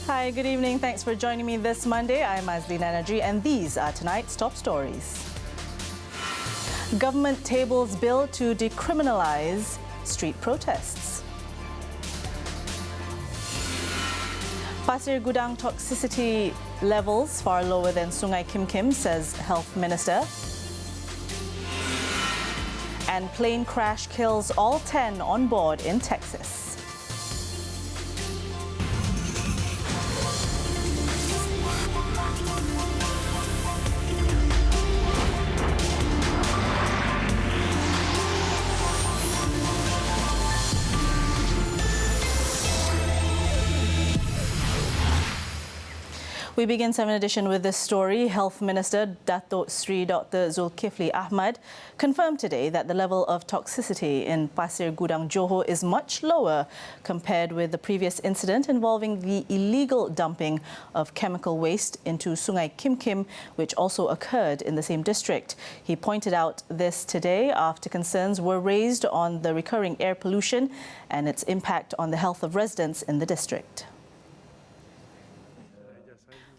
Hi, good evening. Thanks for joining me this Monday. I'm Azleena Najri and these are tonight's top stories. Government tables bill to decriminalise street protests. Pasir Gudang toxicity levels far lower than Sungai Kim Kim, says Health Minister. And plane crash kills all 10 on board in Texas. We begin 7Edition with this story. Health Minister Datuk Sri Dr. Zulkifli Ahmad confirmed today that the level of toxicity in Pasir Gudang, Johor is much lower compared with the previous incident involving the illegal dumping of chemical waste into Sungai Kim Kim, which also occurred in the same district. He pointed out this today after concerns were raised on the recurring air pollution and its impact on the health of residents in the district.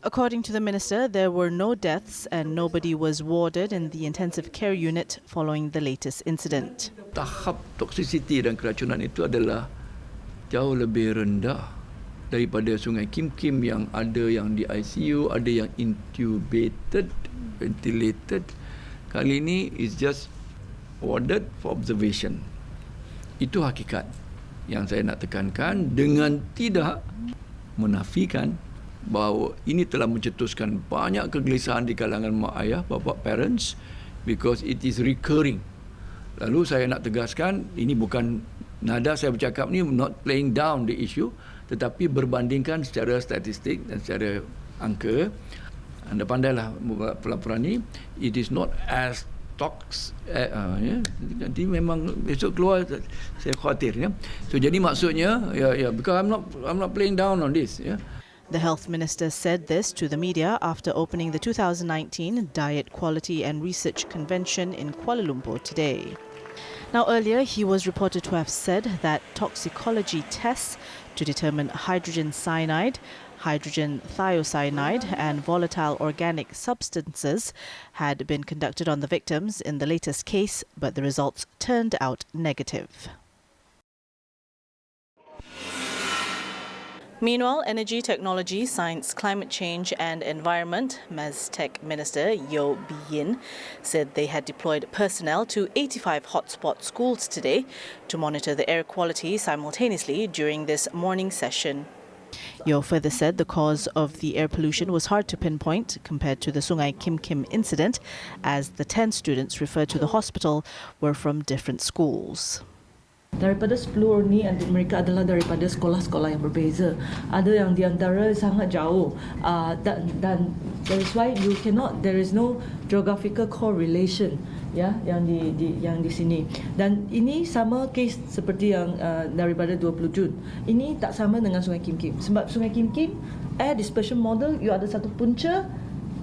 According to the minister, there were no deaths and nobody was warded in the intensive care unit following the latest incident. Tahap toksisiti dan keracunan itu adalah jauh lebih rendah daripada Sungai Kim Kim yang ada yang di ICU, ada yang intubated, ventilated. Kali ini is just warded for observation. Itu hakikat yang saya nak tekankan dengan tidak menafikan bahawa ini telah mencetuskan banyak kegelisahan di kalangan mak ayah, bapa, parents, because it is recurring. Lalu saya nak tegaskan, ini bukan nada saya bercakap ni, not playing down the issue, tetapi berbandingkan secara statistik dan secara angka. Anda pandailah pelaporan ni, it is not as nanti memang besok keluar saya khawatir ya. So jadi maksudnya because I'm not playing down on this ya. The health minister said this to the media after opening the 2019 Diet Quality and Research Convention in Kuala Lumpur today. Now, earlier he was reported to have said that toxicology tests to determine hydrogen cyanide, hydrogen thiocyanide and volatile organic substances had been conducted on the victims in the latest case, but the results turned out negative. Meanwhile, Energy, Technology, Science, Climate Change and Environment, MACC Minister Yeo Bee Yin said they had deployed personnel to 85 hotspot schools today to monitor the air quality simultaneously during this morning session. Yeo further said the cause of the air pollution was hard to pinpoint compared to the Sungai Kim Kim incident, as the 10 students referred to the hospital were from different schools. Daripada 10 ni mereka adalah daripada sekolah-sekolah yang berbeza. Ada yang di antara sangat jauh dan that is why there is no geographical correlation ya yang di sini. Dan ini sama case seperti yang daripada 20 Jun. Ini tak sama dengan Sungai Kim Kim. Sebab Sungai Kim Kim air dispersion model you ada satu punca.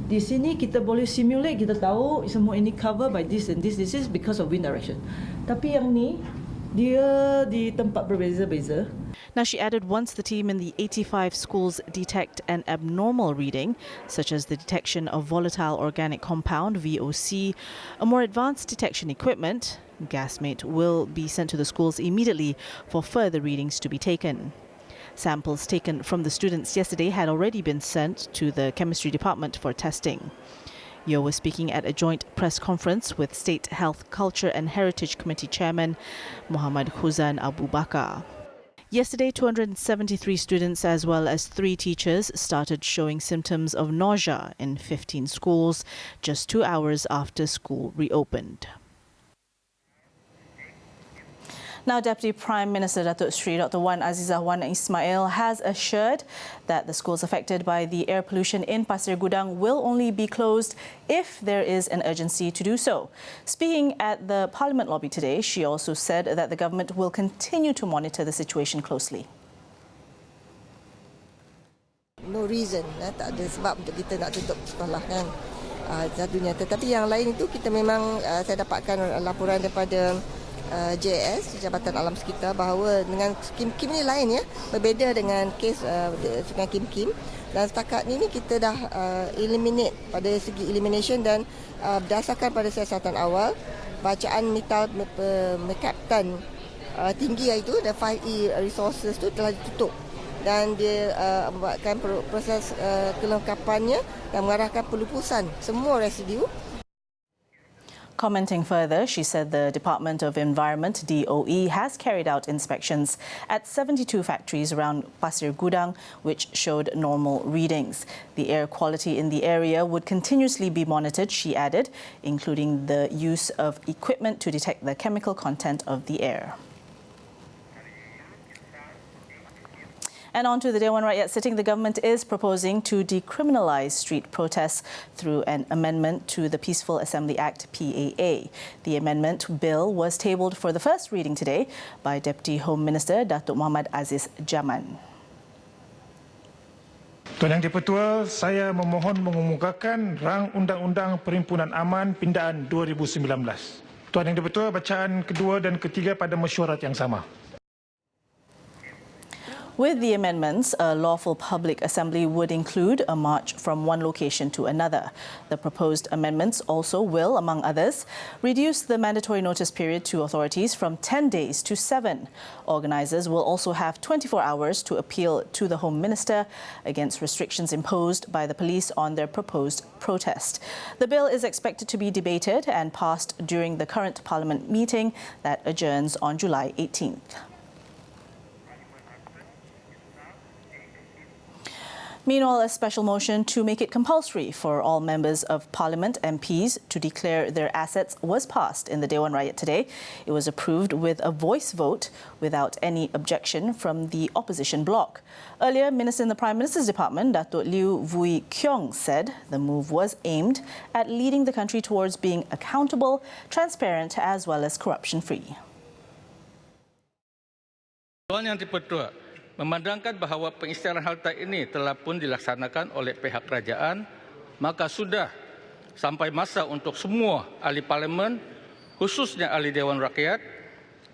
Di sini kita boleh simulate, kita tahu semua ini cover by this and this is because of wind direction. Tapi yang ni dia di tempat berbeza-beza. Now, she added once the team in the 85 schools detect an abnormal reading, such as the detection of volatile organic compound, VOC, a more advanced detection equipment, gasmate, will be sent to the schools immediately for further readings to be taken. Samples taken from the students yesterday had already been sent to the chemistry department for testing. Yeo was speaking at a joint press conference with State Health, Culture and Heritage Committee Chairman Muhammad Khuzan Abu Bakar. Yesterday, 273 students as well as 3 teachers started showing symptoms of nausea in 15 schools just 2 hours after school reopened. Now, Deputy Prime Minister Datuk Sri Dr. Wan Azizah Wan Ismail has assured that the schools affected by the air pollution in Pasir Gudang will only be closed if there is an urgency to do so. Speaking at the Parliament lobby today, she also said that the government will continue to monitor the situation closely. No reason, tak ada sebab untuk kita nak tutup sekolah kan. Satunya. Tetapi yang lain itu kita memang saya dapatkan laporan daripada JS, Jabatan Alam Sekitar, bahawa dengan skim-skim ni lain ya, berbeza dengan kes Sungai Kim. Dan setakat ini kita dah eliminate pada segi elimination dan berdasarkan pada siasatan awal, bacaan metal MACC tinggi iaitu the 5E resources tu telah ditutup dan dia membuatkan proses kelengkapannya dan mengarahkan pelupusan semua residu. Commenting further, she said the Department of Environment, DOE, has carried out inspections at 72 factories around Pasir Gudang, which showed normal readings. The air quality in the area would continuously be monitored, she added, including the use of equipment to detect the chemical content of the air. And on to the Dewan Rakyat sitting, the government is proposing to decriminalise street protests through an amendment to the Peaceful Assembly Act, PAA. The amendment bill was tabled for the first reading today by Deputy Home Minister Datuk Muhammad Aziz Jaman. Tuan Yang di-Pertua, saya memohon mengemukakan rang Undang-Undang Perhimpunan Aman Pindaan 2019. Tuan Yang di-Pertua, bacaan kedua dan ketiga pada mesyuarat yang sama. With the amendments, a lawful public assembly would include a march from one location to another. The proposed amendments also will, among others, reduce the mandatory notice period to authorities from 10 days to 7. Organisers will also have 24 hours to appeal to the Home Minister against restrictions imposed by the police on their proposed protest. The bill is expected to be debated and passed during the current Parliament meeting that adjourns on July 18th. Meanwhile, a special motion to make it compulsory for all members of Parliament, MPs, to declare their assets was passed in the Dewan Rakyat today. It was approved with a voice vote without any objection from the opposition bloc. Earlier, Minister in the Prime Minister's Department, Datuk Liew Vui Kyong, said the move was aimed at leading the country towards being accountable, transparent as well as corruption-free. Tuan Yang di-Pertua, memandangkan bahawa pengisytiharan harta ini telah pun dilaksanakan oleh pihak kerajaan, maka sudah sampai masa untuk semua ahli parlimen, khususnya ahli Dewan Rakyat,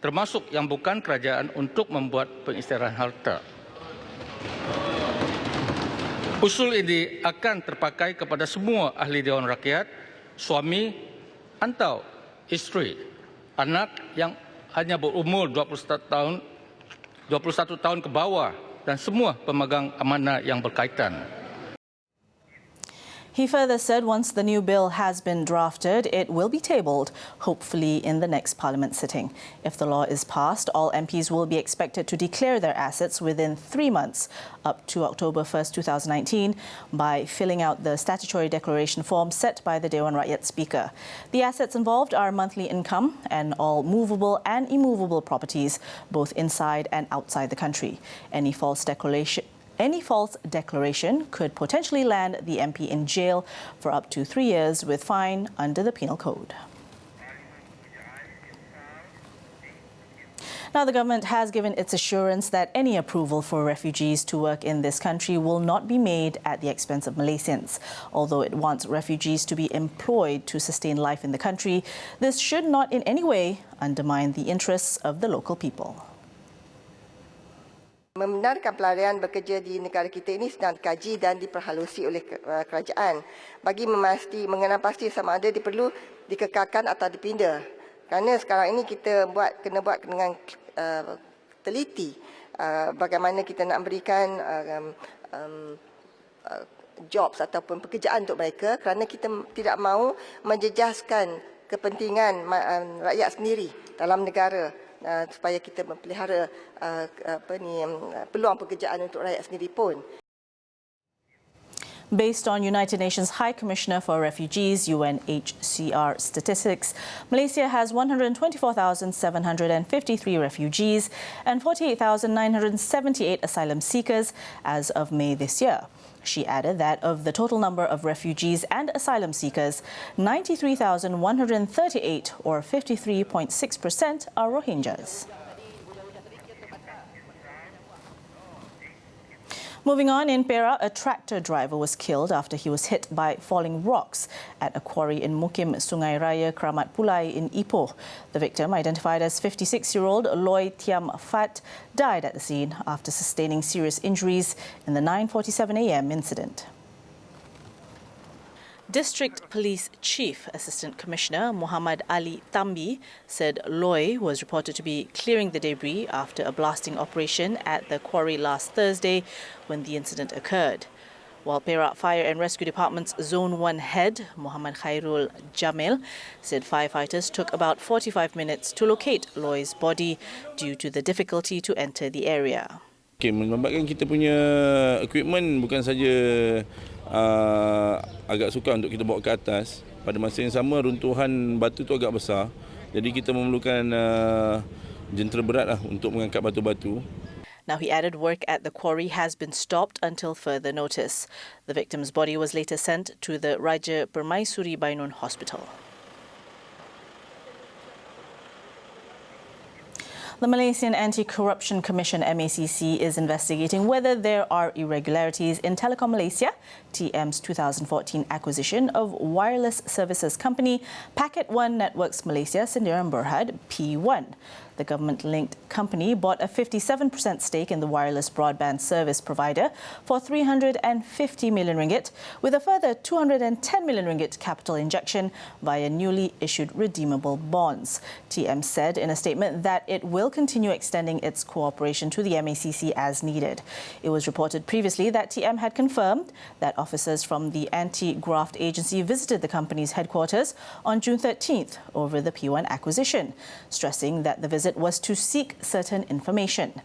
termasuk yang bukan kerajaan, untuk membuat pengisytiharan harta. Usul ini akan terpakai kepada semua ahli Dewan Rakyat, suami atau isteri, anak yang hanya berumur 21 tahun ke bawah dan semua pemegang amanah yang berkaitan. He further said once the new bill has been drafted, it will be tabled, hopefully in the next Parliament sitting. If the law is passed, all MPs will be expected to declare their assets within 3 months, up to October 1st, 2019, by filling out the statutory declaration form set by the Dewan Rakyat Speaker. The assets involved are monthly income and all movable and immovable properties, both inside and outside the country. Any false declaration could potentially land the MP in jail for up to 3 years with fine under the Penal Code. Now, the government has given its assurance that any approval for refugees to work in this country will not be made at the expense of Malaysians. Although it wants refugees to be employed to sustain life in the country, this should not in any way undermine the interests of the local people. Membenarkan pelarian bekerja di negara kita ini sedang dikaji dan diperhalusi oleh kerajaan bagi mengenal pasti sama ada diperlu dikekalkan atau dipindah. Kerana sekarang ini kita kena buat dengan teliti bagaimana kita nak berikan jobs ataupun pekerjaan untuk mereka, kerana kita tidak mahu menjejaskan kepentingan rakyat sendiri dalam negara. Supaya kita memelihara peluang pekerjaan untuk rakyat sendiri pun. Based on United Nations High Commissioner for Refugees, UNHCR statistics, Malaysia has 124,753 refugees and 48,978 asylum seekers as of May this year. She added that of the total number of refugees and asylum seekers, 93,138 or 53.6% are Rohingyas. Moving on, in Perak, a tractor driver was killed after he was hit by falling rocks at a quarry in Mukim Sungai Raya Kramat Pulai in Ipoh. The victim, identified as 56-year-old Loy Tiam Fat, died at the scene after sustaining serious injuries in the 9:47 a.m. incident. District Police Chief Assistant Commissioner Muhammad Ali Tambi said Loy was reported to be clearing the debris after a blasting operation at the quarry last Thursday when the incident occurred. While Perak Fire and Rescue Department's Zone 1 head, Muhammad Khairul Jamil, said firefighters took about 45 minutes to locate Loy's body due to the difficulty to enter the area. Okay, menyebabkan kita punya equipment bukan saja agak sukar untuk kita bawa ke atas. Pada masa yang sama, runtuhan batu tu agak besar. Jadi kita memerlukan jentera berat lah untuk mengangkat batu-batu. Now, he added work at the quarry has been stopped until further notice. The victim's body was later sent to the Raja Permaisuri Bainun Hospital. The Malaysian Anti-Corruption Commission MACC is investigating whether there are irregularities in Telekom Malaysia, TM's 2014 acquisition of wireless services company Packet One Networks Malaysia Sendirian Berhad P1. The government-linked company bought a 57% stake in the wireless broadband service provider for 350 million ringgit, with a further 210 million ringgit capital injection via newly issued redeemable bonds. TM said in a statement that it will continue extending its cooperation to the MACC as needed. It was reported previously that TM had confirmed that officers from the anti-graft agency visited the company's headquarters on June 13th over the P1 acquisition, stressing that the visit was to seek certain information.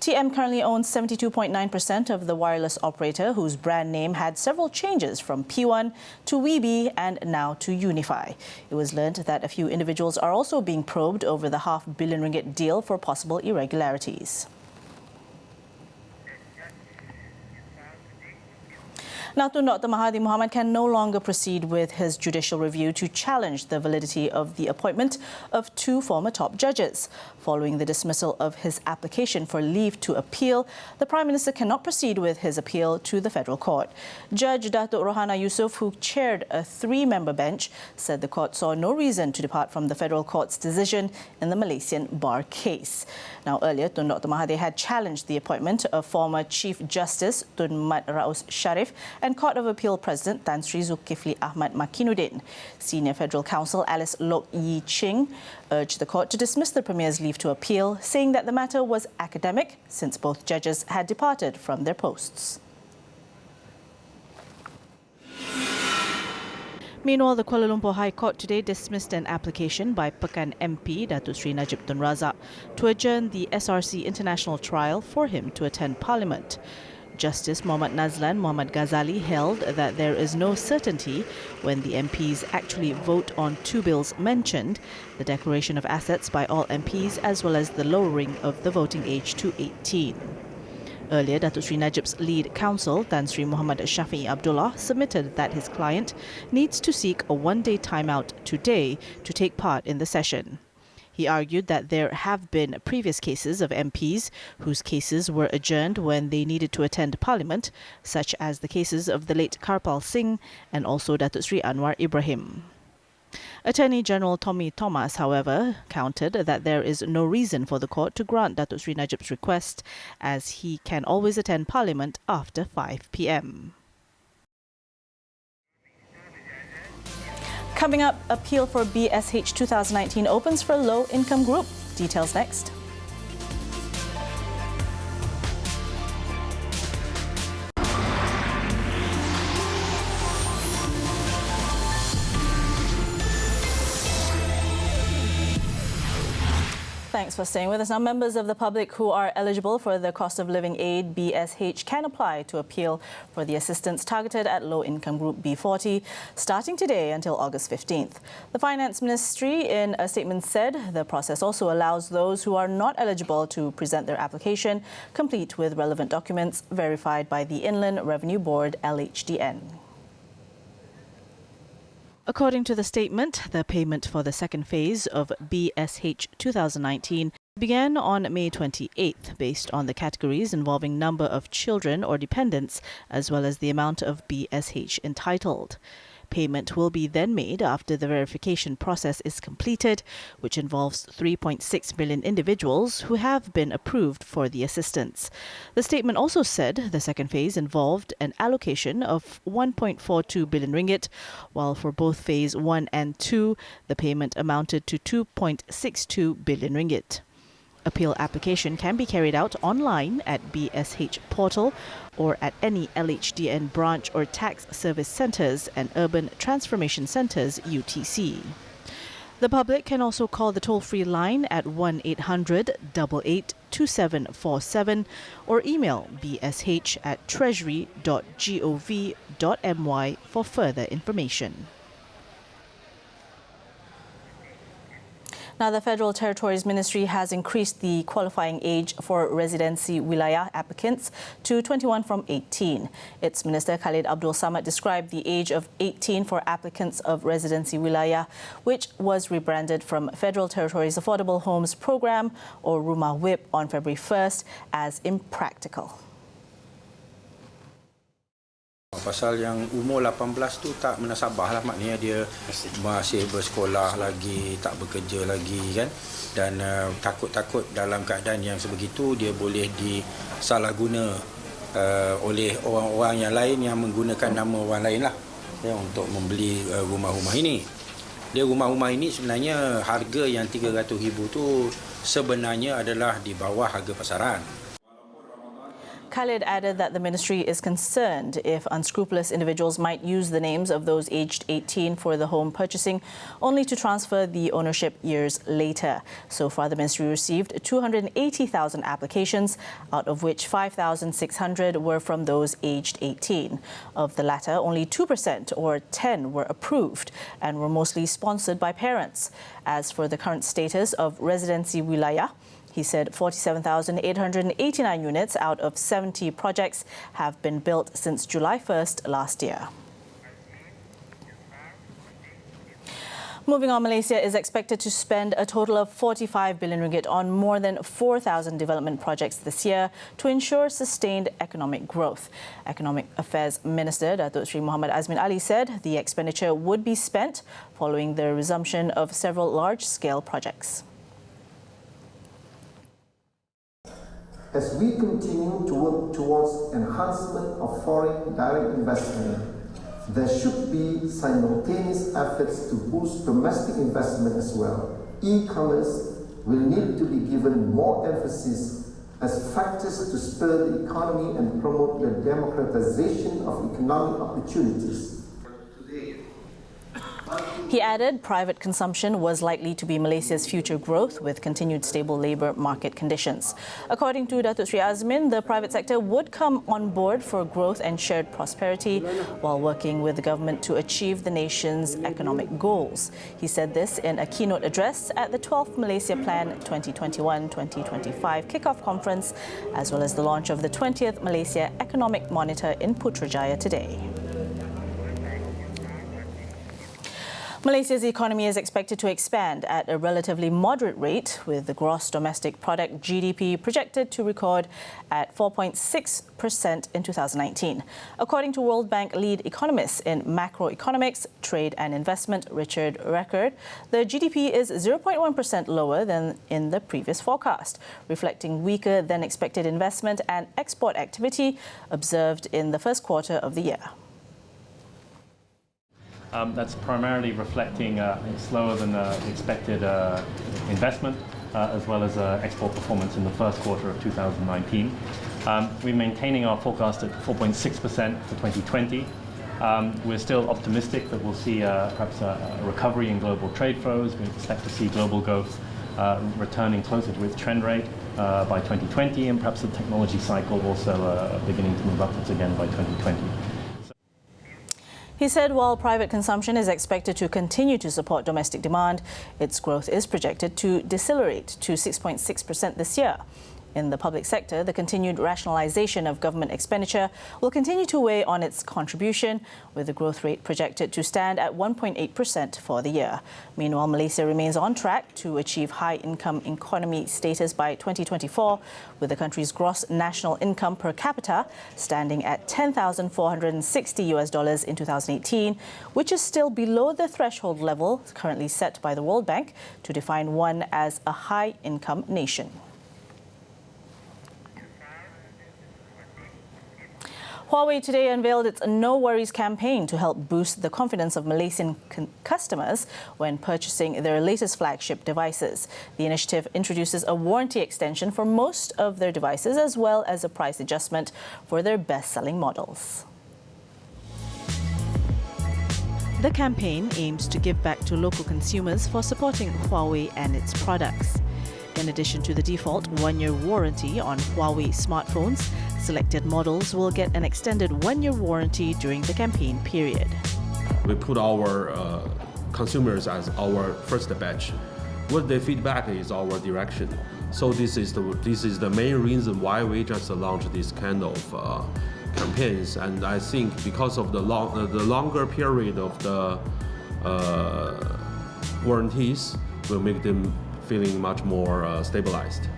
TM currently owns 72.9% of the wireless operator, whose brand name had several changes from P1 to Weebee and now to Unify. It was learned that a few individuals are also being probed over the $500 million ringgit deal for possible irregularities. Now, Dr. Mahathir Mohamad can no longer proceed with his judicial review to challenge the validity of the appointment of two former top judges. Following the dismissal of his application for leave to appeal, the Prime Minister cannot proceed with his appeal to the Federal Court. Judge Datuk Rohana Yusof, who chaired a three-member bench, said the court saw no reason to depart from the Federal Court's decision in the Malaysian bar case. Now, earlier, Tun Dr. Mahathir had challenged the appointment of former Chief Justice Tun Mat Raus Sharif and Court of Appeal President Tan Sri Zulkifli Ahmad Makinuddin. Senior Federal Counsel Alice Lok Yi Ching urged the court to dismiss the Premier's leave to appeal, saying that the matter was academic since both judges had departed from their posts. Meanwhile, the Kuala Lumpur High Court today dismissed an application by Pekan MP Datuk Sri Najib Tun Razak to adjourn the SRC international trial for him to attend Parliament. Justice Muhammad Nazlan Muhammad Ghazali held that there is no certainty when the MPs actually vote on two bills mentioned, the declaration of assets by all MPs as well as the lowering of the voting age to 18. Earlier, Datuk Sri Najib's lead counsel, Tan Sri Muhammad Shafi'i Abdullah, submitted that his client needs to seek a one-day timeout today to take part in the session. He argued that there have been previous cases of MPs whose cases were adjourned when they needed to attend Parliament, such as the cases of the late Karpal Singh and also Datuk Sri Anwar Ibrahim. Attorney General Tommy Thomas, however, countered that there is no reason for the court to grant Datuk Sri Najib's request, as he can always attend Parliament after 5 p.m. Coming up, appeal for BSH 2019 opens for low-income group. Details next. Thanks for staying with us. Now, members of the public who are eligible for the cost of living aid BSH can apply to appeal for the assistance targeted at low-income group B40 starting today until August 15th. The Finance Ministry in a statement said the process also allows those who are not eligible to present their application complete with relevant documents verified by the Inland Revenue Board LHDN. According to the statement, the payment for the second phase of BSH 2019 began on May 28th based on the categories involving number of children or dependents as well as the amount of BSH entitled. Payment will be then made after the verification process is completed, which involves 3.6 million individuals who have been approved for the assistance. The statement also said the second phase involved an allocation of 1.42 billion ringgit, while for both phase 1 and 2, the payment amounted to 2.62 billion ringgit. Appeal application can be carried out online at BSH portal or at any LHDN branch or tax service centres and urban transformation centres UTC. The public can also call the toll-free line at 1-800-882747 or email bsh@treasury.gov.my for further information. Now, the Federal Territories Ministry has increased the qualifying age for residency wilayah applicants to 21 from 18. Its Minister Khalid Abdul Samad described the age of 18 for applicants of residency wilayah, which was rebranded from Federal Territories Affordable Homes Program or Rumah WIP on February 1st as impractical. Pasal yang umur 18 tu tak menasabah lah, maknanya dia masih bersekolah lagi, tak bekerja lagi kan, dan takut-takut dalam keadaan yang sebegitu dia boleh disalahguna oleh orang-orang yang lain yang menggunakan nama orang lain lah ya, untuk membeli rumah-rumah ini. Dia rumah-rumah ini sebenarnya harga yang 300,000 tu sebenarnya adalah di bawah harga pasaran. Khalid added that the ministry is concerned if unscrupulous individuals might use the names of those aged 18 for the home purchasing only to transfer the ownership years later. So far, the ministry received 280,000 applications, out of which 5,600 were from those aged 18. Of the latter, only 2% or 10 were approved and were mostly sponsored by parents. As for the current status of residency wilayah, he said 47,889 units out of 70 projects have been built since July 1st last year. Moving on, Malaysia is expected to spend a total of 45 billion ringgit on more than 4,000 development projects this year to ensure sustained economic growth. Economic Affairs Minister Datuk Seri Muhammad Azmin Ali said the expenditure would be spent following the resumption of several large-scale projects. As we continue to work towards enhancement of foreign direct investment, there should be simultaneous efforts to boost domestic investment as well. E-commerce will need to be given more emphasis as factors to spur the economy and promote the democratization of economic opportunities. He added private consumption was likely to be Malaysia's future growth with continued stable labour market conditions. According to Datuk Seri Azmin, the private sector would come on board for growth and shared prosperity while working with the government to achieve the nation's economic goals. He said this in a keynote address at the 12th Malaysia Plan 2021-2025 kick-off conference, as well as the launch of the 20th Malaysia Economic Monitor in Putrajaya today. Malaysia's economy is expected to expand at a relatively moderate rate, with the gross domestic product GDP projected to record at 4.6% in 2019. According to World Bank lead economist in macroeconomics, trade and investment, Richard Record, the GDP is 0.1% lower than in the previous forecast, reflecting weaker than expected investment and export activity observed in the first quarter of the year. That's primarily reflecting slower than expected investment, as well as export performance in the first quarter of 2019. We're maintaining our forecast at 4.6% for 2020. We're still optimistic that we'll see perhaps a recovery in global trade flows. We expect to see global growth returning closer to its trend rate by 2020, and perhaps the technology cycle also beginning to move upwards again by 2020. He said while private consumption is expected to continue to support domestic demand, its growth is projected to decelerate to 6.6% this year. In the public sector, the continued rationalization of government expenditure will continue to weigh on its contribution, with the growth rate projected to stand at 1.8% for the year. Meanwhile, Malaysia remains on track to achieve high-income economy status by 2024, with the country's gross national income per capita standing at $10,460 in 2018, which is still below the threshold level currently set by the World Bank to define one as a high-income nation. Huawei today unveiled its No Worries campaign to help boost the confidence of Malaysian customers when purchasing their latest flagship devices. The initiative introduces a warranty extension for most of their devices, as well as a price adjustment for their best-selling models. The campaign aims to give back to local consumers for supporting Huawei and its products. In addition to the default one-year warranty on Huawei smartphones, selected models will get an extended one-year warranty during the campaign period. We put our consumers as our first batch. What they feedback is our direction. So this is the main reason why we just launched this kind of campaigns. And I think because of the longer period of the warranties will make them feeling much more stabilized.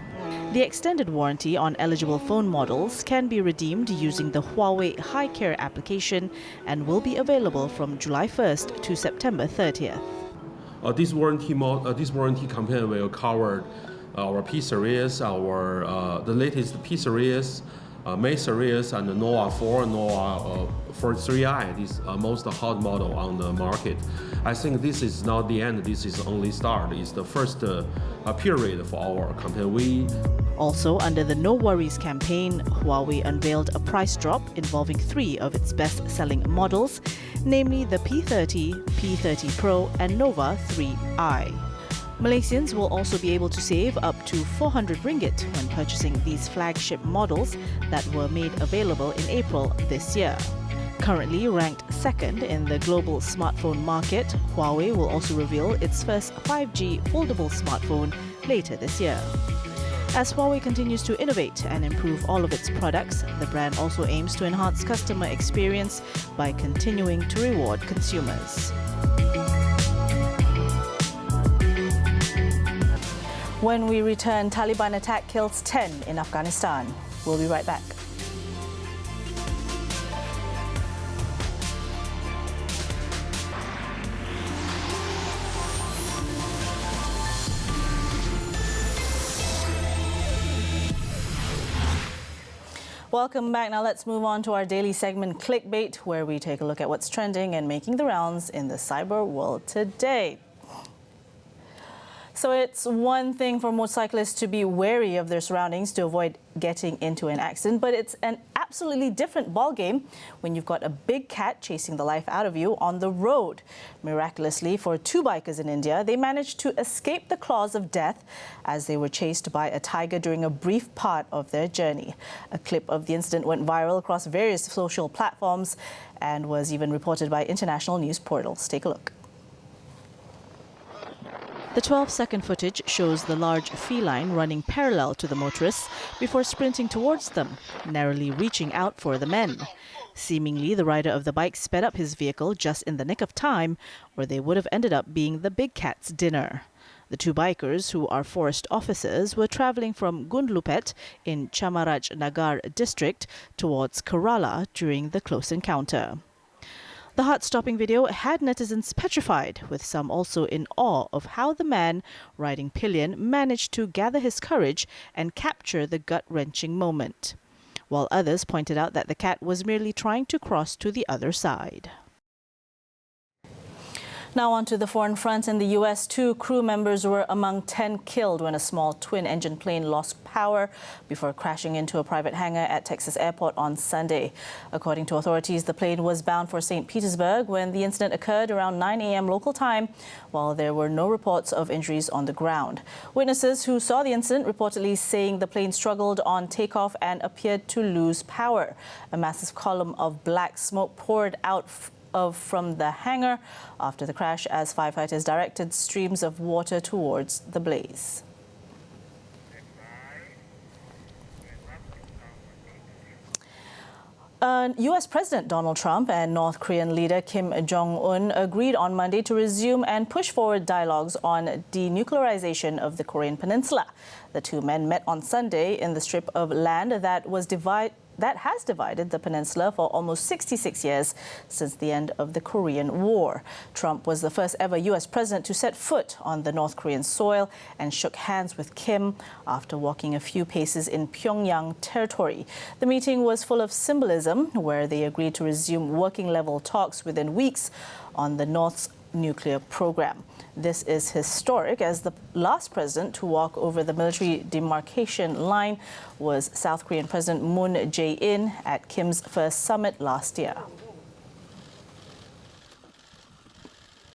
The extended warranty on eligible phone models can be redeemed using the Huawei High Care application and will be available from July 1st to September 30th. This warranty campaign will cover our P series, the latest P series, May series, and the Nova 4, Nova 3i. This is most hot model on the market. I think this is not the end. This is only start. It's the first period for our campaign. Also, under the No Worries campaign, Huawei unveiled a price drop involving 3 of its best-selling models, namely the P30, P30 Pro, and Nova 3i. Malaysians will also be able to save up to 400 ringgit when purchasing these flagship models that were made available in April this year. Currently ranked second in the global smartphone market, Huawei will also reveal its first 5G foldable smartphone later this year. As Huawei continues to innovate and improve all of its products, the brand also aims to enhance customer experience by continuing to reward consumers. When we return, Taliban attack kills 10 in Afghanistan. We'll be right back. Welcome back. Now let's move on to our daily segment, Clickbait, where we take a look at what's trending and making the rounds in the cyber world today. So it's one thing for motorcyclists to be wary of their surroundings to avoid getting into an accident, but it's an absolutely different ballgame when you've got a big cat chasing the life out of you on the road. Miraculously, for 2 bikers in India, they managed to escape the claws of death as they were chased by a tiger during a brief part of their journey. A clip of the incident went viral across various social platforms and was even reported by international news portals. Take a look. The 12-second footage shows the large feline running parallel to the motorists before sprinting towards them, narrowly reaching out for the men. Seemingly, the rider of the bike sped up his vehicle just in the nick of time, or they would have ended up being the big cat's dinner. The 2 bikers, who are forest officers, were travelling from Gundlupet in Chamaraj Nagar district towards Kerala during the close encounter. The heart-stopping video had netizens petrified, with some also in awe of how the man riding pillion managed to gather his courage and capture the gut-wrenching moment, while others pointed out that the cat was merely trying to cross to the other side. Now on to the foreign front. In the U.S., 2 crew members were among 10 killed when a small twin-engine plane lost power before crashing into a private hangar at Texas Airport on Sunday. According to authorities, the plane was bound for St. Petersburg when the incident occurred around 9 a.m. local time, while there were no reports of injuries on the ground. Witnesses who saw the incident reportedly saying the plane struggled on takeoff and appeared to lose power. A massive column of black smoke poured out from the hangar after the crash as firefighters directed streams of water towards the blaze. U.S. President Donald Trump and North Korean leader Kim Jong-un agreed on Monday to resume and push forward dialogues on denuclearization of the Korean peninsula. The two men met on Sunday in the strip of land that has divided the peninsula for almost 66 years since the end of the Korean War. Trump was the first ever U.S. president to set foot on the North Korean soil and shook hands with Kim after walking a few paces in Pyongyang territory. The meeting was full of symbolism, where they agreed to resume working-level talks within weeks on the North's nuclear program. This is historic, as the last president to walk over the military demarcation line was South Korean President Moon Jae-in at Kim's first summit last year.